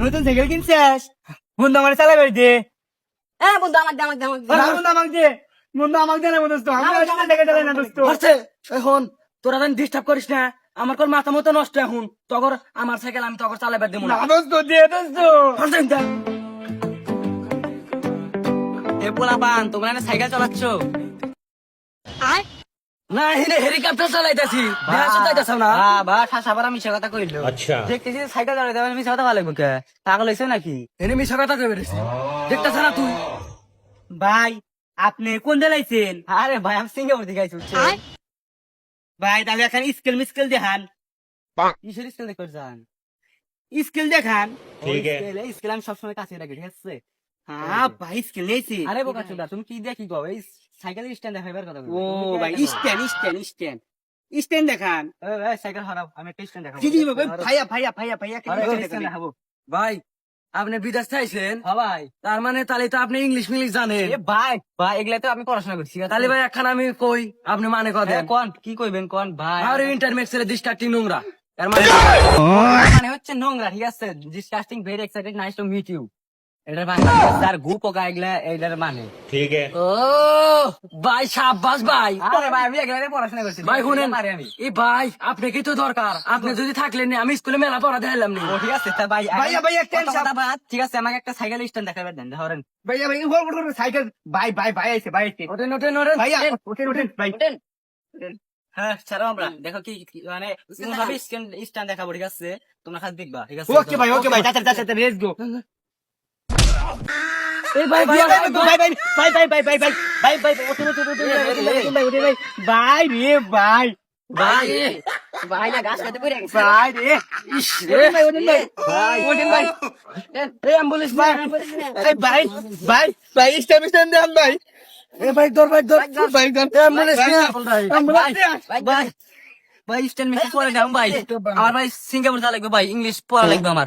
নতুন সাইকেল কিনছিস? বন্ধু আমার চালাবে দে। হ্যাঁ বন্ধু আমাকে দে, আমাকে দে, আমাকে দে। বন্ধু আমাকে দে। বন্ধু আমাকে দে না দোস্ত। আমি সাইকেল চালাই না দোস্ত। হচ্ছে এখন তোরা যেন ডিস্টার্ব করিস না, আমার কোন মাথা মতো নষ্ট এখন তখন আমার সাইকেল আমি তখন চালাবার দেবো না। না দোস্ত দে দোস্ত। এ পোলাপান তোমরা না সাইকেল চালাচ্ছ? না হেলিকপ্টার চালাইতেছি না। বা ঠাসাবার মিশা কথা কইলো। আচ্ছা। দেখতেছি সাইকেল চালাইতে হবে মিশা কথা ভালো লাগবে কে? পাগল হইছে নাকি? এনে মিশা কথা কই বেরিয়েছি দেখতেছ না তুই? ভাই আপনি কোন চালাইছেন? আরে ভাই আমি সিঙ্গাপুর থেকে আইছি বুঝছো? ভাই তাহলে এখন স্কেল মিস্কেল দেখান। কিসের স্কেল দেখতে যান? স্কেল দেখান। ঠিক আছে। স্কেল আমি সবসময় কাছে রাখি, ঠিক আছে? হ্যাঁ ভাই স্কেল নিয়েছি। আরে বোকা চোদা তুমি কি দিয়ে কি কও? এই সাইকেলের স্ট্যান্ড দেখাইবার কথা বলো। ও ভাই স্ট্যান্ড স্ট্যান্ড স্ট্যান্ড স্ট্যান্ড দেখান। এই সাইকেল হারাও, আমি একটা স্ট্যান্ড দেখাবো। জি জি ভাই ভাইয়া ভাইয়া ভাইয়া ভাইয়া আরে কি স্ট্যান্ড দেখাবো। ভাই আপনি বিদেশ চাইছেন, হ্যাঁ ভাই। তার মানে তাহলে তো আপনি ইংলিশ মিলিশ জানেন। এ ভাই ভাই এগুলা তো আমি পড়াশোনা করছি, ঠিক আছে? তাহলে ভাই একখান আমি কই আপনি মানে হ্যাঁ, কদেন কোন কি কইবেন কোন ভাই? আর ইন্টারনেট ছেড়ে ডিস্ট্রাক্টিং নোংরা এর মানে মানে হচ্ছে নোংরা, ঠিক আছে? Disgusting, very excited, nice to meet you. এটার বাংলা যার গু পোকা এগুলা এটার মানে। ठीक है। ও ভাই সাব্বাস ভাই। আরে ভাই আমি এগুলা নিয়ে পড়াশোনা করছি, ভাই শুনেন পারি আমি। এই ভাই আপনি কি তো দরকার, আপনি যদি থাকলেন না আমি স্কুলে মেলা পড়া দিলাম নি। ও ঠিক আছে তা ভাই ভাইয়া, ভাইয়া, কত টেনশন। কথা বাদ, ঠিক আছে আমাকে একটা সাইকেল স্ট্যান্ড দেখাবার দেন, ধরেন। ভাইয়া ভাই সাইকেল ভাই ভাই ভাই আইছে ভাই আইছে ওঠেন ওঠেন ওঠেন ভাইয়া ওঠেন ওঠেন ভাই হ্যাঁ ছাড়ো আমরা দেখো কি মানে ভাবে স্ট্যান্ড দেখাবো, ঠিক আছে? তোমরা খালি দেখবা, ঠিক আছে? ওকে ভাই চাচা চাচা লেটস গো এই ভাই ভাই ভাই ভাই ভাই ভাই ভাই ভাই ভাই ভাই ভাই ভাই ওঠেন ওঠেন ওঠেন ভাই ওঠেন ভাই ভাই রে ভাই ভাই ভাই না গাছ কাটে পড়ে গেছে। ভাই রে ইস রে ওঠেন ভাই ওঠেন ভাই এই অ্যাম্বুলেন্স ভাই এই ভাই ভাই ভাই স্টেশন দেন ভাই এই ভাই ধর ভাই ধর ভাই দেন অ্যাম্বুলেন্স নিয়ে ভাই স্ট্যান্ড মেসেজ পড়ে দাও ভাই। আমার ভাই সিঙ্গাপুর যা লাগবে ভাই, ইংলিশ পড়া লাগবে আমার।